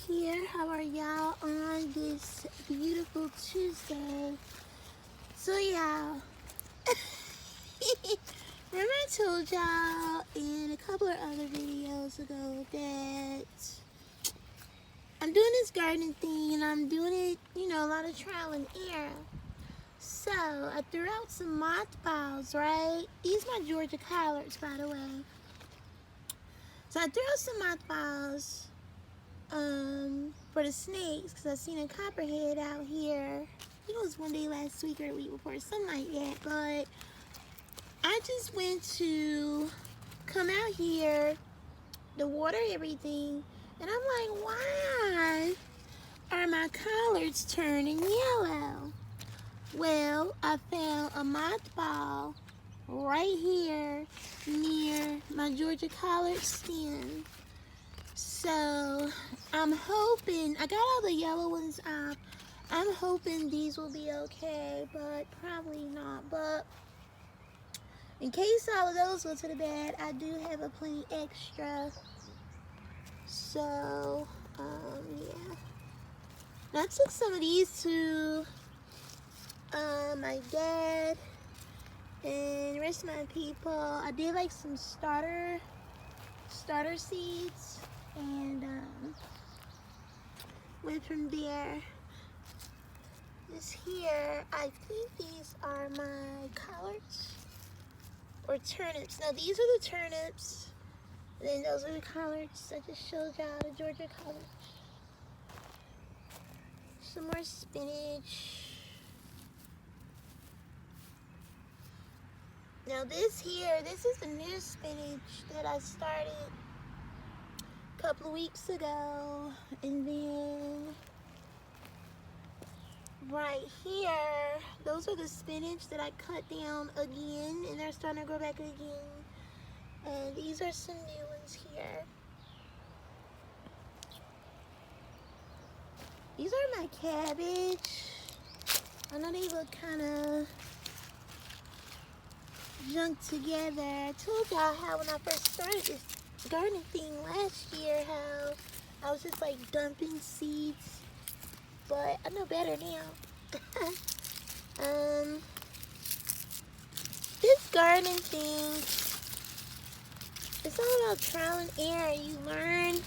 here. How are y'all on this beautiful Tuesday? So y'all, remember I told y'all in a couple of other videos ago that I'm doing this gardening thing and I'm doing it, a lot of trial and error. So I threw out some mothballs, right? These are my Georgia collards, by the way. So I threw out some mothballs for the snakes because I seen a copperhead out here. I think it was one day last week or a week before, something like that. But I just went to come out here to water everything, and I'm like, why are my collards turning yellow? Well, I found a mothball right here near my Georgia collard stem. So I'm hoping, I got all the yellow ones out. I'm hoping these will be okay, but probably not. But in case all of those go to the bed, I do have a plenty extra. So, yeah. Now I took some of these to my dad and the rest of my people. I did like some starter seeds and went from there. This here, I think these are my collards or turnips. Now these are the turnips, and then those are the collards. I just showed y'all the Georgia collards. Some more spinach. Now this is the new spinach that I started a couple of weeks ago. And then right here, those are the spinach that I cut down again, and they're starting to grow back again. And these are some new ones here. These are my cabbage. I know they look kind of junked together. I told y'all how when I first started this gardening thing last year, how I was just like dumping seeds, but I know better now. This gardening thing, it's all about trial and error. You learn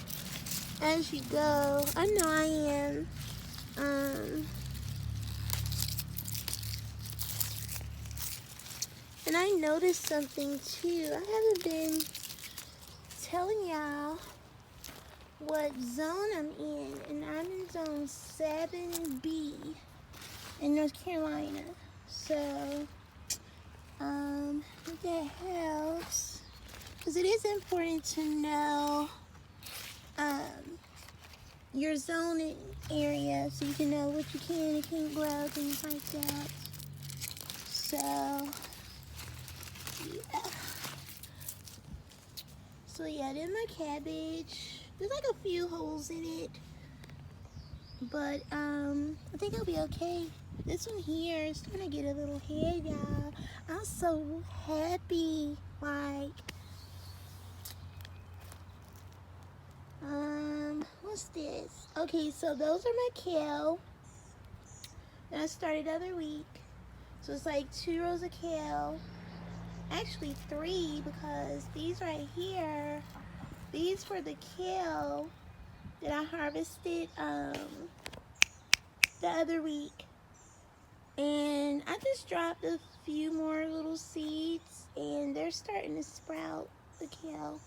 as you go. I know I am. And I noticed something too. I haven't been telling y'all what zone I'm in, and I'm in zone 7B in North Carolina. So, that helps, because it is important to know your zoning area so you can know what you can and can't grow, things like that. So, yeah. So yeah, then my cabbage. There's like a few holes in it, but I think I'll be okay. This one here is starting to get a little head, y'all. I'm so happy. Like, what's this? Okay, so those are my kale that I started the other week. So it's like 2 rows of kale. Actually 3, because these right here, these were the kale that I harvested the other week. And I just dropped a few more little seeds, and they're starting to sprout, the kale.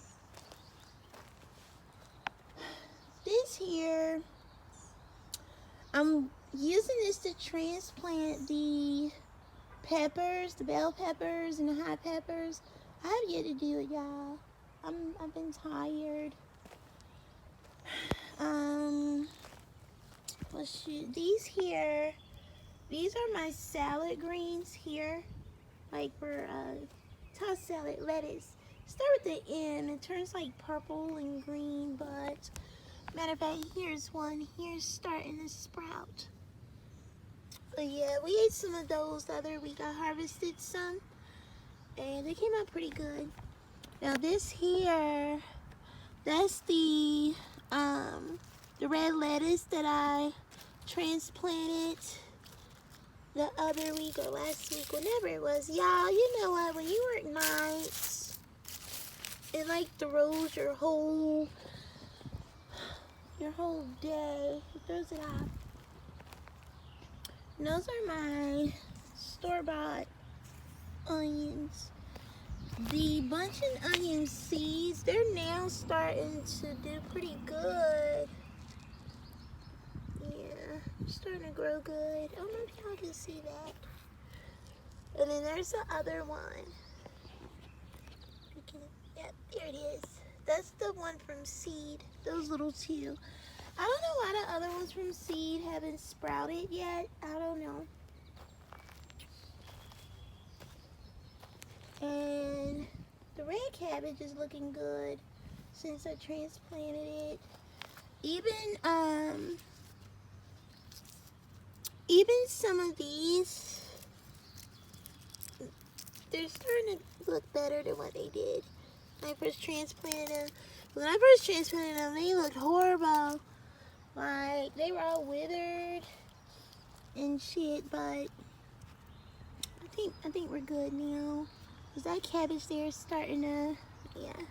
This here, I'm using this to transplant the peppers, the bell peppers and the hot peppers. I have yet to do it, y'all. I've been tired. Well, shoot, these are my salad greens here, like for tossed salad, lettuce. Start with the M. It turns like purple and green, but matter of fact, here's one. Here's starting to sprout. But yeah, we ate some of those the other week. I harvested some, and they came out pretty good. Now this here, that's the the red lettuce that I transplanted the other week or last week, whenever it was. Y'all, you know what? When you work nights, it like throws your whole day. It throws it off. And those are my store-bought onions. The bunch of onion seeds, they're now starting to do pretty good. Yeah, starting to grow good. I don't know if y'all can see that. And then there's the other one. Yep, there it is. That's the one from seed. Those little two. I don't know why the other ones from seed haven't sprouted yet. I don't know. And the red cabbage is looking good since I transplanted it. Even some of these, they're starting to look better than what they did when I first transplanted them. When I first transplanted them, they looked horrible. Like, they were all withered and shit, but I think we're good now. Cause that cabbage there is starting to, yeah.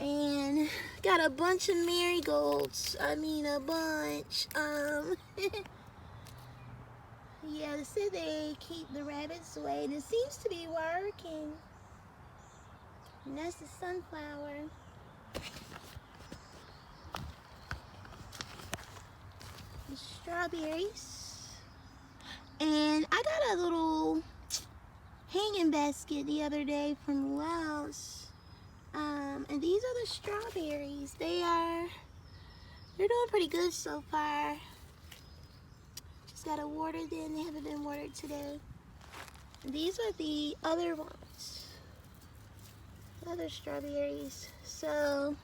And got a bunch of marigolds. I mean, a bunch. Yeah, they said they keep the rabbits away, and it seems to be working. And that's the sunflower. The strawberries. And I got a little hanging basket the other day from Laos. And these are the strawberries. They're doing pretty good so far. Just gotta water them. They haven't been watered today. And these are the other ones. Other strawberries. So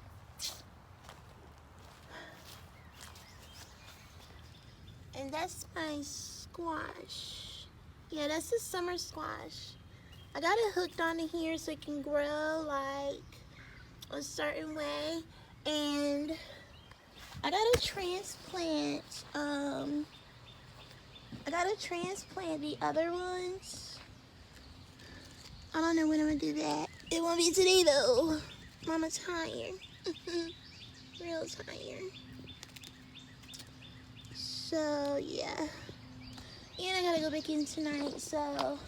and that's my squash. Yeah, that's the summer squash. I got it hooked onto here so it can grow like a certain way. And I gotta transplant the other ones. I don't know when I'm gonna do that. It won't be today though. Mama's tired. Real tired. So yeah. And I gotta go back in tonight, so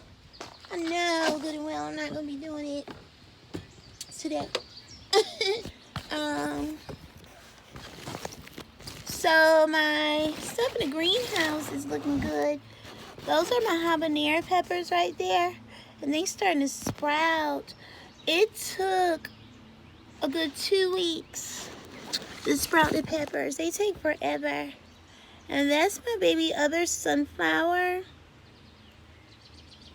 I know good and well I'm not gonna be doing it today. So my stuff in the greenhouse is looking good. Those are my habanero peppers right there, and they starting to sprout. It took a good 2 weeks to sprout the peppers. They take forever. And that's my baby other sunflower.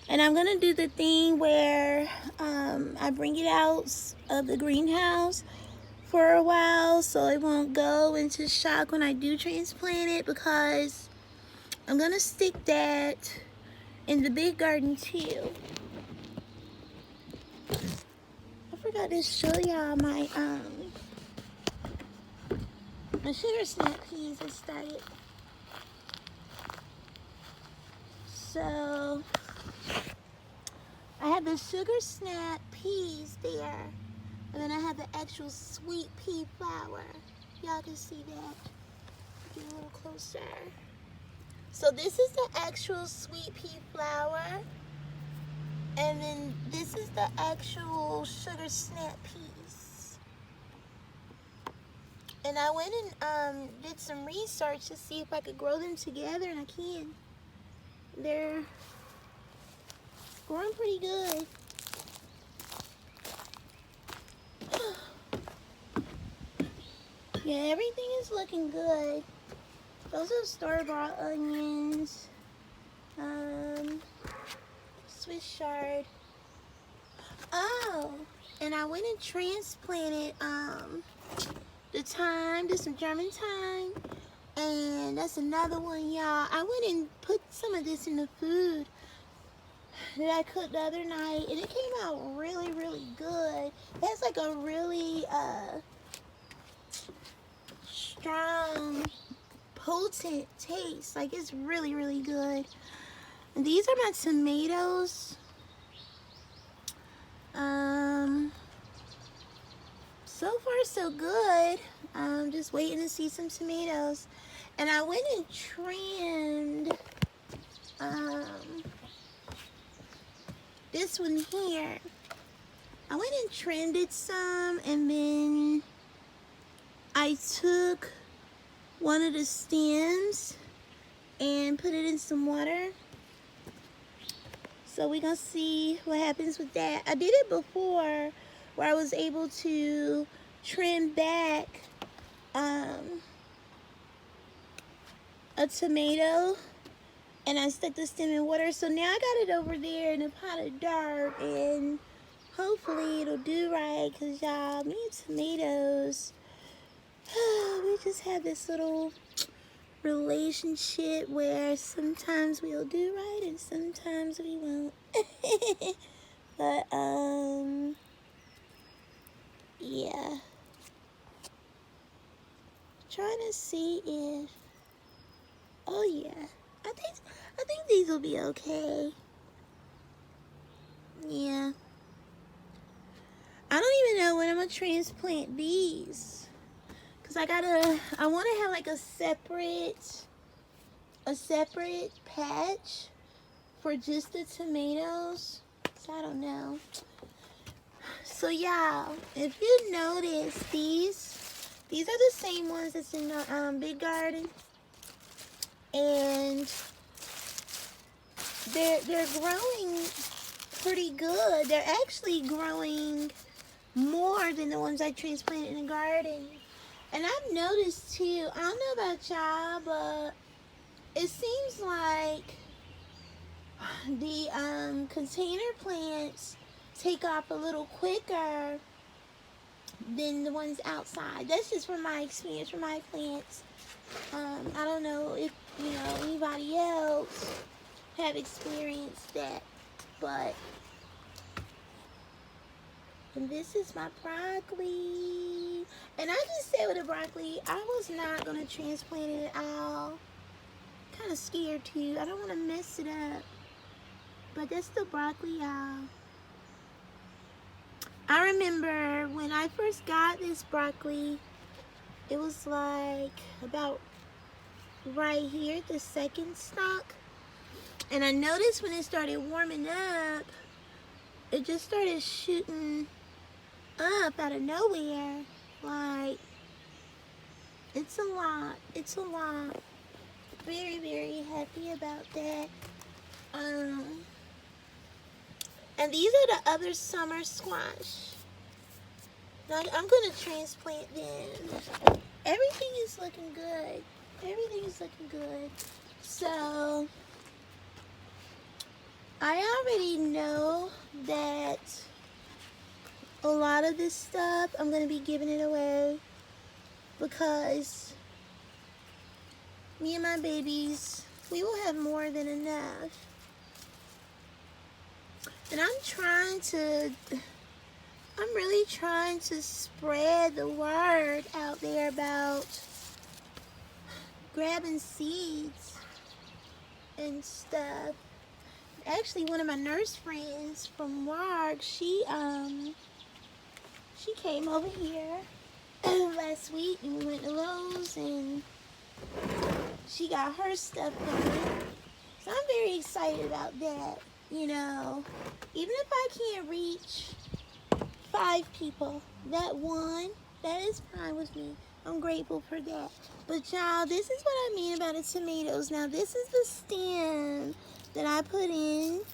And I'm going to do the thing where I bring it out of the greenhouse for a while so it won't go into shock when I do transplant it, because I'm going to stick that in the big garden too. I forgot to show y'all my sugar snap peas I started. So I have the sugar snap peas there, and then I have the actual sweet pea flour. Y'all can see that. Get a little closer. So this is the actual sweet pea flour, and then this is the actual sugar snap peas. And I went and did some research to see if I could grow them together, and I can. They're growing pretty good. Yeah, everything is looking good. Those are store-bought onions. Swiss chard. Oh, and I went and transplanted the thyme, did some German thyme. And that's another one, y'all. I went and put some of this in the food that I cooked the other night, and it came out really, really good. It has like a really strong, potent taste. Like, it's really, really good. And these are my tomatoes. So far so good. I'm just waiting to see some tomatoes. And I went and trimmed this one here. I went and trimmed it some, and then I took one of the stems and put it in some water. So we're gonna see what happens with that. I did it before where I was able to trim back a tomato, and I stuck the stem in water. So now I got it over there in a pot of dirt, and hopefully it'll do right, because y'all, me and tomatoes, we just have this little relationship where sometimes we'll do right and sometimes we won't. But yeah, trying to see if, oh yeah, I think these will be okay. Yeah, I don't even know when I'm gonna transplant these, cause I want to have like a separate patch for just the tomatoes. So I don't know. So y'all, if you notice, these are the same ones that's in the big garden, and they're growing pretty good. They're actually growing more than the ones I transplanted in the garden. And I've noticed too, I don't know about y'all, but it seems like the container plants take off a little quicker than the ones outside. That's just from my experience from my plants. I don't know if, you know, anybody else have experienced that, but, and this is my broccoli. And I just said with the broccoli, I was not going to transplant it at all. Kind of scared too. I don't want to mess it up. But that's the broccoli, y'all. I remember when I first got this broccoli, it was like about right here at the second stalk. And I noticed when it started warming up, it just started shooting up out of nowhere. Like, it's a lot. It's a lot. Very, very happy about that. And these are the other summer squash. Now I'm going to transplant them. Everything is looking good. Everything is looking good. So I already know that a lot of this stuff, I'm going to be giving it away, because me and my babies, we will have more than enough. And I'm really trying to spread the word out there about grabbing seeds and stuff. Actually, one of my nurse friends from work, she came over here last week, and we went to Lowe's, and she got her stuff done. So I'm very excited about that. You know, even if I can't reach 5 people, that is fine with me. I'm grateful for that. But y'all, this is what I mean about the tomatoes. Now, this is the stem that I put in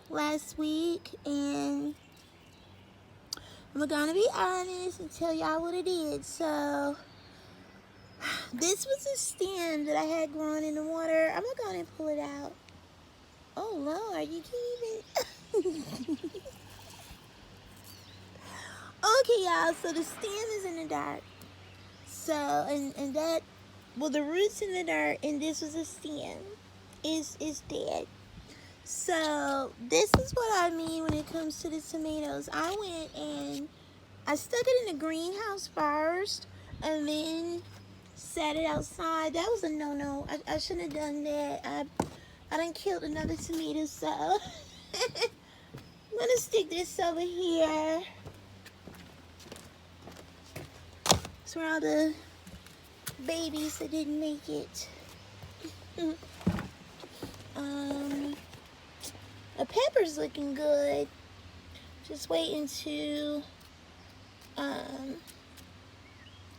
last week, and I'm gonna be honest and tell y'all what it is. So, this was a stem that I had growing in the water. I'm gonna go and pull it out. Oh Lord, you can't even. Okay, y'all, so the stem is in the dirt. So, and that, well, the root's in the dirt, and this was a stem. Is dead. So, this is what I mean when it comes to the tomatoes. I went and I stuck it in the greenhouse first, and then Set it outside. That was a no-no. I shouldn't have done that. I done killed another tomato, so I'm gonna stick this over here. It's for all the babies that didn't make it. The pepper's looking good. Just waiting to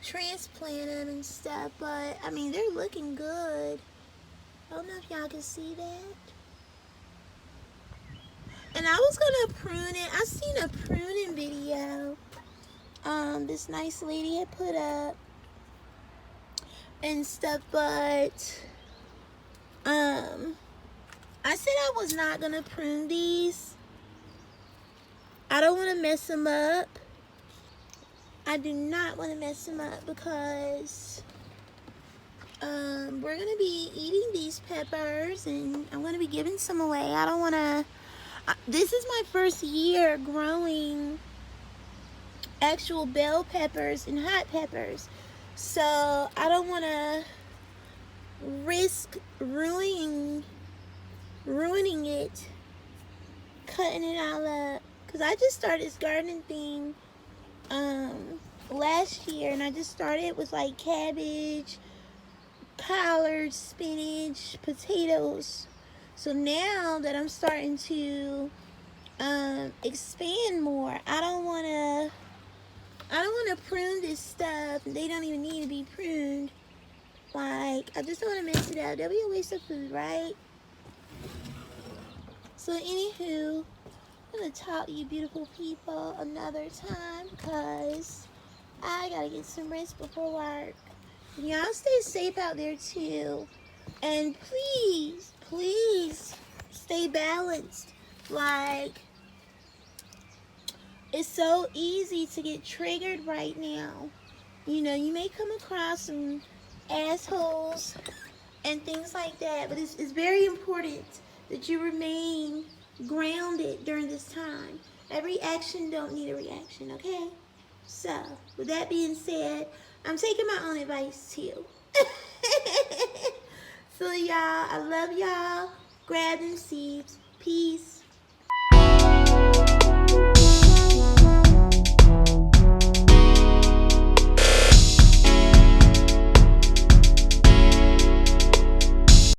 transplant them and stuff, but I mean, they're looking good. I don't know if y'all can see that. And I was gonna prune it. I seen a pruning video this nice lady had put up and stuff, but I said I was not gonna prune these. I don't want to mess them up. I do not want to mess them up because we're gonna be eating these peppers and I'm gonna be giving some away. I don't want to. This is my first year growing actual bell peppers and hot peppers, so I don't want to risk ruining it, cutting it all up, because I just started this gardening thing last year, and I just started with like cabbage, collards, spinach, potatoes. So now that I'm starting to expand more, I don't want to prune this stuff. They don't even need to be pruned. Like, I just don't want to mess it up. That'll be a waste of food, right? So anywho, I'm going to talk to you beautiful people another time because I got to get some rest before work. Y'all stay safe out there too. And please, please stay balanced. Like, it's so easy to get triggered right now. You know, you may come across some assholes and things like that, but it's very important that you remain grounded during this time. Every action don't need a reaction, okay? So, with that being said, I'm taking my own advice too. So y'all, I love y'all. Grab them seeds. Peace.